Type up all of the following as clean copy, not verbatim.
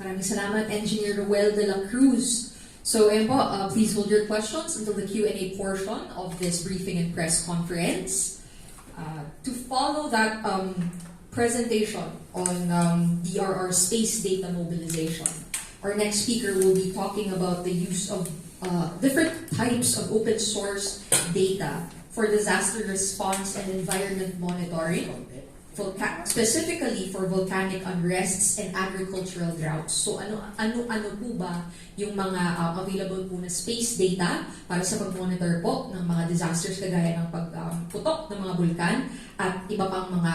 Maraming salamat, Engineer Roel de la Cruz. So, ayan po, please hold your questions until the Q&A portion of this briefing and press conference. To follow that presentation on DRR space data mobilization, our next speaker will be talking about the use of different types of open source data for disaster response and environment monitoring, specifically for volcanic unrests and agricultural droughts. So ano po ba yung mga available po na space data para sa pag-monitor po ng mga disasters kagaya ng pagputok ng mga bulkan at iba pang mga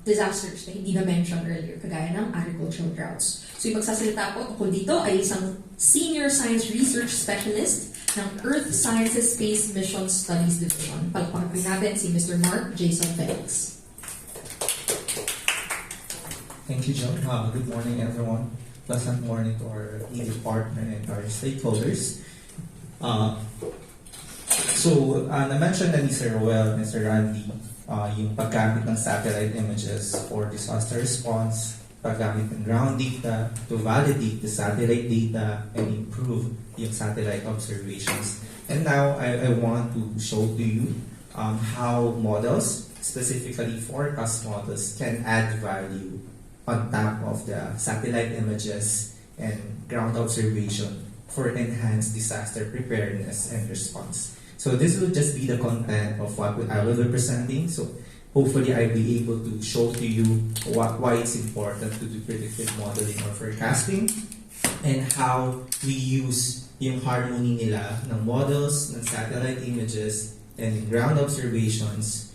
disasters na hindi na-mention earlier kagaya ng agricultural droughts. So yung magsasalita po tungkol dito ay isang Senior Science Research Specialist ng Earth Sciences Space Mission Studies Division. Palakpakan po natin si Mr. Mark Jayson Felix. Thank you, John. Good morning, everyone. Pleasant morning to our partner and our stakeholders. Na-mention na ni Sir Roel, Mr. Randy, yung paggamit ng satellite images for disaster response, paggamit ng ground data to validate the satellite data and improve yung satellite observations. And now, I want to show to you how models, specifically forecast models, can add value on top of the satellite images and ground observation for enhanced disaster preparedness and response. So this will just be the content of what I will be presenting. So hopefully I'll be able to show to you why it's important to do predictive modeling or forecasting and how we use yung harmony nila ng models, ng satellite images, and ground observations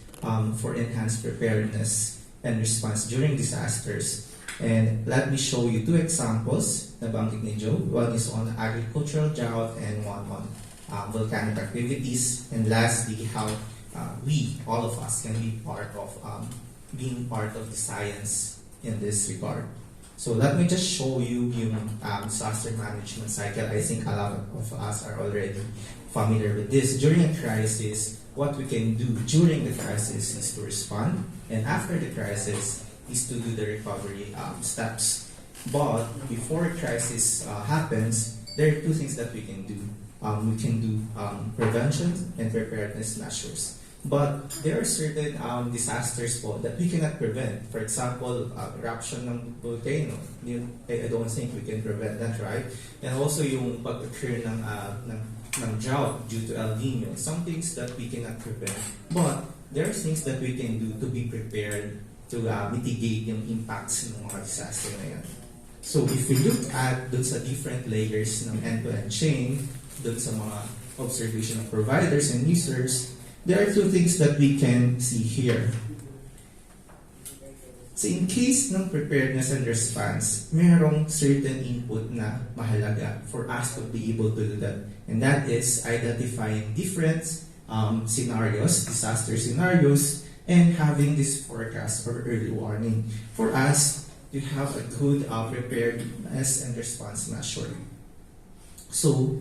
for enhanced preparedness and response during disasters. And let me show you two examples na banggit ni Joe. One is on agricultural drought and one on volcanic activities. And lastly, how we, all of us, can be part of being part of the science in this regard. So let me just show you yung disaster management cycle. I think a lot of us are already familiar with this. During a crisis, what we can do during the crisis is to respond, and after the crisis is to do the recovery steps. But before a crisis happens, there are two things that we can do. We can do prevention and preparedness measures. But there are certain disasters po that we cannot prevent. For example, eruption ng volcano. I don't think we can prevent that, right? And also yung pag-occur ng drought due to El Nino. Some things that we cannot prevent. But there are things that we can do to be prepared to mitigate yung impacts ng mga disaster na yan. So if we look at dun sa different layers ng end-to-end chain, dun sa mga observation of providers and users, there are two things that we can see here. So in case ng preparedness and response, mayroong certain input na mahalaga for us to be able to do that. And that is identifying different scenarios, disaster scenarios, and having this forecast or early warning for us to have a good preparedness and response measure. So,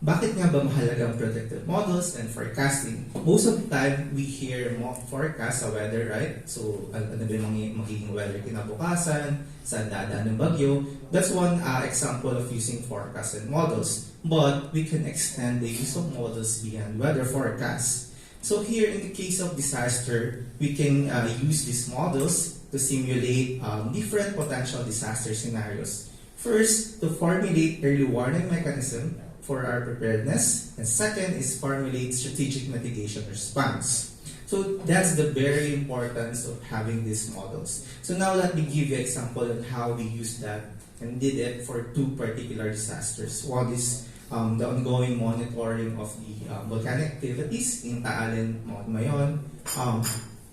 bakit nga ba mahalaga ang predictive models and forecasting? Most of the time, we hear forecast sa weather, right? So, ano ba yung magiging weather kinabukasan, saan dadaan ng bagyo? That's one example of using forecast and models. But we can extend the use of models beyond weather forecasts. So here, in the case of disaster, we can use these models to simulate different potential disaster scenarios. First, to formulate early warning mechanism for our preparedness, and second is formulate strategic mitigation response. So that's the very importance of having these models. So now let me give you an example on how we used that and did it for two particular disasters. One is the ongoing monitoring of the volcanic activities in Taalen, Mount Mayon.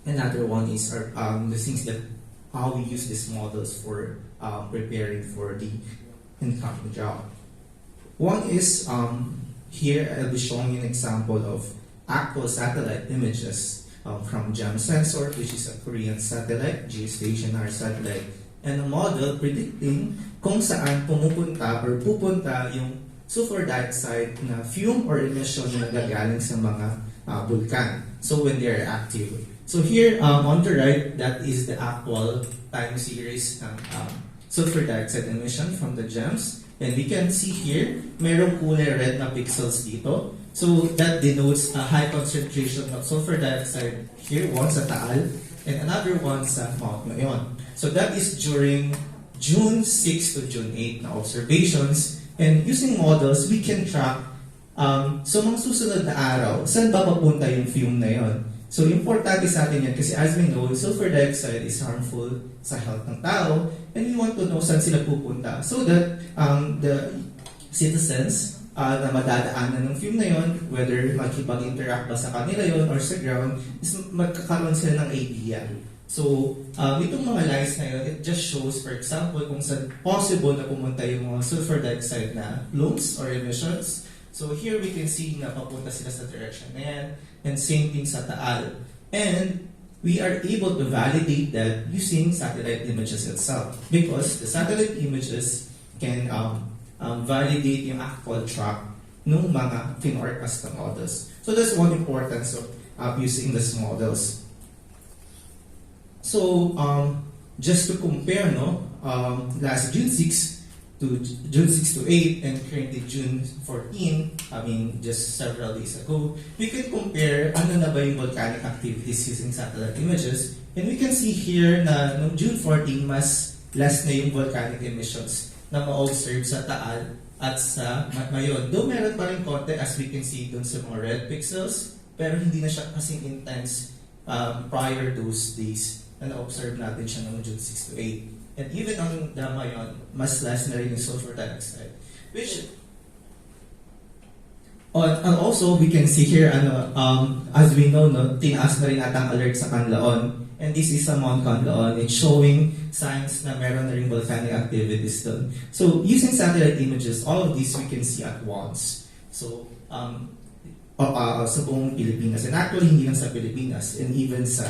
Another one is the things that how we use these models for preparing for the incoming drought. One is here I'll be showing you an example of actual satellite images from GEM sensor, which is a Korean satellite, geostationary satellite, and a model predicting kung saan pumupunta or pupunta yung sulfur dioxide na fume or emission na nagagaling sa mga volcan. So when they are active. So here on the right, that is the actual time series ng sulfur dioxide emission from the gems. And we can see here, merong kulay red na pixels dito. So that denotes a high concentration of sulfur dioxide here, one sa Taal, and another one sa Mount Mayon. So that is during June 6 to June 8 na observations. And using models, we can track so mga susunod na araw, saan ba papunta yung fume na yon? So importante sa atin yan kasi as we know, sulfur dioxide is harmful sa health ng tao and we want to know saan sila pupunta so that the citizens na madadaanan ng fume na yon, whether makipag-interact ba sa kanila yon or sa ground, is magkakaroon sila ng idea. So, itong mga lines na yun, it just shows, for example, kung saan possible na pumunta yung mga sulfur dioxide na plumes or emissions. So here we can see na papunta sila sa direction na yan, and same thing sa Taal. And we are able to validate that using satellite images itself because the satellite images can validate yung actual track ng mga finorcast na models. So that's one importance of using these models. So just to compare, last June 6 to June 6 to 8 and currently June 14, just several days ago, we can compare ano na ba yung volcanic activities using satellite images. And we can see here na noong June 14, mas less na yung volcanic emissions na ma-observe sa Taal at sa Mayon. Though meron pa rin konti as we can see dun sa mga red pixels, pero hindi na siya kasing intense prior those days na na-observe natin siya noong June 6 to 8. And even on the Mayon, mas less na rin yung sulfur dioxide. Which, and also we can see here, as we know, tinaas na rin atang alert sa Canlaon. And this is sa Mount Canlaon. It's showing signs na meron na rin volcanic activities doon. So using satellite images, all of these we can see at once. So sa buong Pilipinas, and actually hindi lang sa Pilipinas, and even sa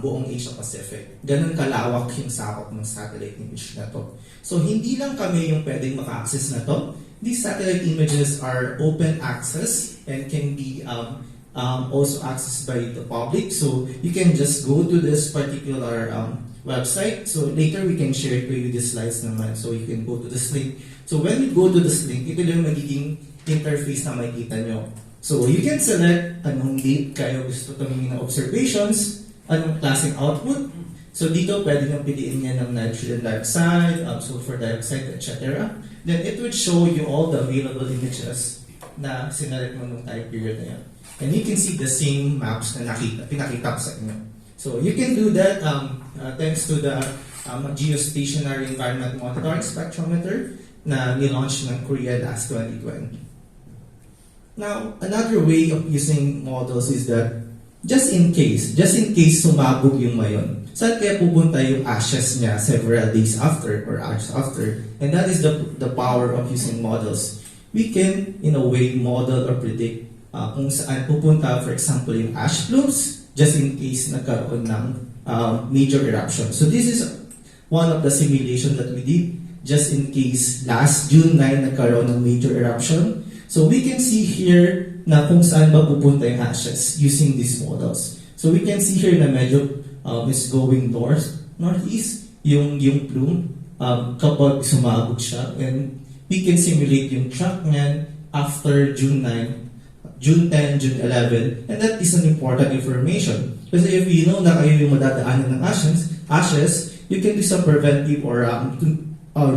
buong Asia Pacific. Ganun kalawak yung sakop ng satellite image na to. So hindi lang kami yung pwedeng maka-access na to. These satellite images are open access and can be also accessed by the public. So you can just go to this particular website. So later we can share it with you the slides naman. So you can go to this link. So when you go to this link, ito lang magiging interface na makikita nyo. So you can select anong date kayo gusto tumingin ng observations, anong klaseng output. So dito pwede nyo piliin niya ng nitrogen dioxide, sulfur dioxide, etc. Then it would show you all the available images na sinelect mo nung time period na yan. And you can see the same maps na pinakita ko sa inyo. So you can do that thanks to the geostationary environment monitoring spectrometer na nilaunch ng Korea last 2020. Now, another way of using models is that just in case sumabog yung Mayon, saan kaya pupunta yung ashes niya several days after or hours after? And that is the power of using models. We can, in a way, model or predict kung saan pupunta, for example, yung ash plumes, just in case nagkaroon ng major eruption. So this is one of the simulations that we did, just in case last June 9 nagkaroon ng major eruption. So we can see here na kung saan ba pupunta yung ashes using these models. So we can see here na medyo is going northeast yung plume kapag sumabog siya. And we can simulate yung track niyan after June 9, June 10, June 11. And that is an important information. Kasi if you know na kayo yung madadaanan ng ashes, you can do some preventive or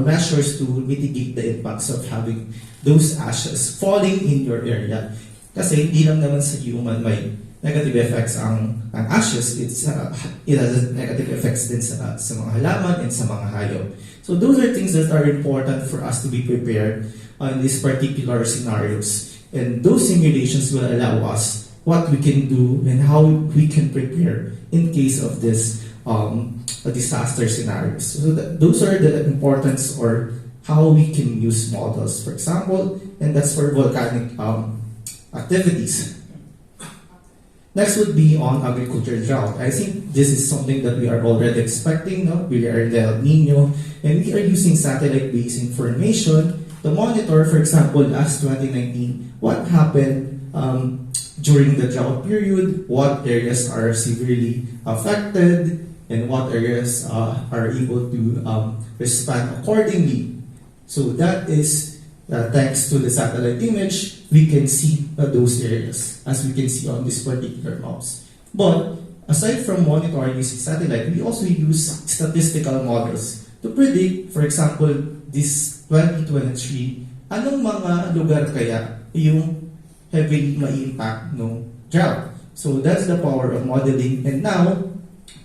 measures to mitigate the impacts of having those ashes falling in your area. Kasi hindi lang naman sa human may negative effects ang ashes. It has negative effects din sa mga halaman and sa mga hayop. So those are things that are important for us to be prepared on these particular scenarios. And those simulations will allow us what we can do and how we can prepare in case of this disaster scenarios. So those are the importance or how we can use models, for example, and that's for volcanic activities. Next would be on agriculture drought. I think this is something that we are already expecting. No? We are in the El Nino, and we are using satellite-based information to monitor, for example, last 2019, what happened during the drought period, what areas are severely affected, and what areas are able to respond accordingly. So that is thanks to the satellite image, we can see those areas, as we can see on this particular maps. But aside from monitoring using satellite, we also use statistical models to predict, for example, this 2023, anong mga lugar kaya yung heavily ma-impact no drought. So that's the power of modeling. And now,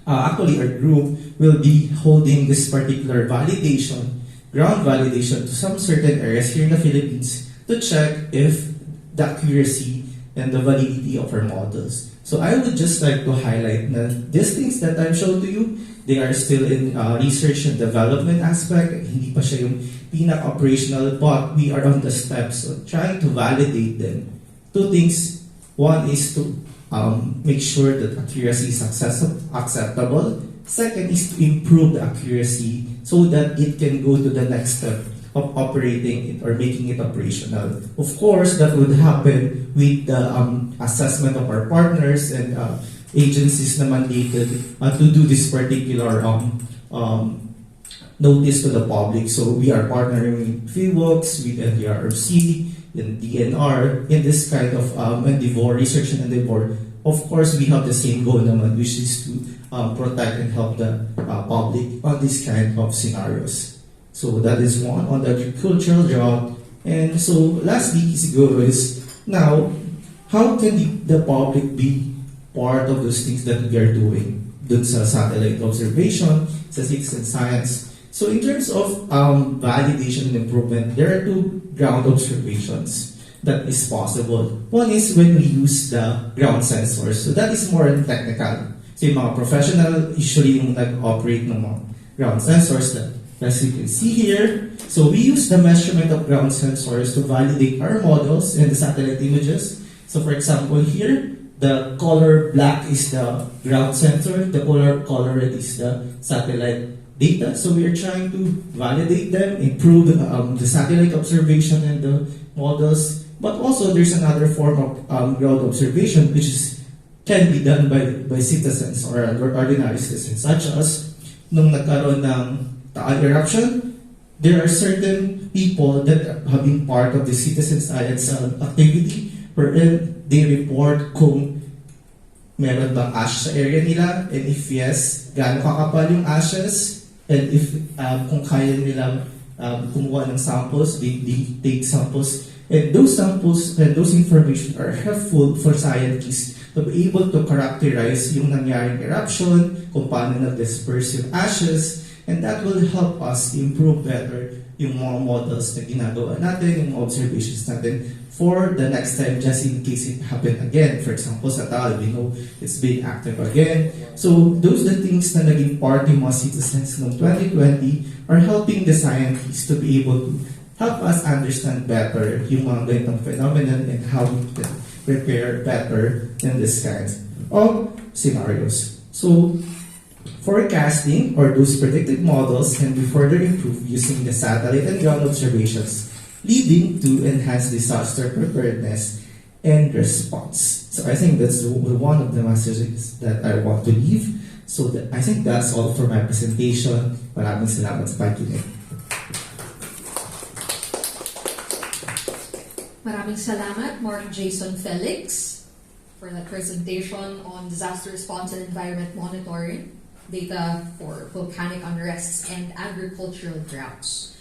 actually our group will be holding this particular validation, ground validation to some certain areas here in the Philippines to check if the accuracy and the validity of our models. So I would just like to highlight that these things that I've shown to you, they are still in research and development aspect. Hindi pa siya yung pinaka-operational, but we are on the steps of trying to validate them. Two things. One is to make sure that accuracy is acceptable. Second is to improve the accuracy so that it can go to the next step of operating it or making it operational. Of course, that would happen with the assessment of our partners and agencies na mandated to do this particular notice to the public. So we are partnering with Felix, with NDRC, and DNR in this kind of endeavor, research and endeavor. Of course, we have the same goal naman, which is to protect and help the public on this kind of scenarios. So that is one on the agricultural drought. And so lastly is now, how can the public be part of those things that we are doing dun sa satellite observation, sa citizen science? So in terms of validation and improvement, there are two ground observations that is possible. One is when we use the ground sensors. So that is more technical. So yung mga professional, usually yung nag-operate ng mga ground sensors that, as you can see here. So we use the measurement of ground sensors to validate our models and the satellite images. So for example here, the color black is the ground sensor, the color red is the satellite data. So we are trying to validate them, improve the satellite observation and the models. But also there's another form of ground observation which can be done by citizens or ordinary citizens, such as nung nagkaroon ng Taal eruption, there are certain people that have been part of the citizen science activity wherein they report kung meron bang ash sa area nila, and if yes, gaano kakapal yung ashes, and if kung kaya nila kumuha ng samples, they take samples, and those samples and those information are helpful for scientists to be able to characterize yung nangyaring eruption, kung paano nag-disperse yung ashes, and that will help us improve better yung mga models na ginagawa natin, yung mga observations natin for the next time, just in case it happen again. For example, sa Taal, we know it's being active again. So those are the things na naging part yung mga citizens noong 2020 are helping the scientists to be able to help us understand better yung mga ganitong phenomenon and how we can prepare better in this kinds of scenarios. So forecasting or those predictive models can be further improved using the satellite and ground observations, leading to enhanced disaster preparedness and response. So I think that's one of the messages that I want to leave. So I think that's all for my presentation. Maraming salamat sa pakikinig. Maraming salamat, Mark, Jayson, Felix, for that presentation on disaster response and environment monitoring, data for volcanic unrests and agricultural droughts.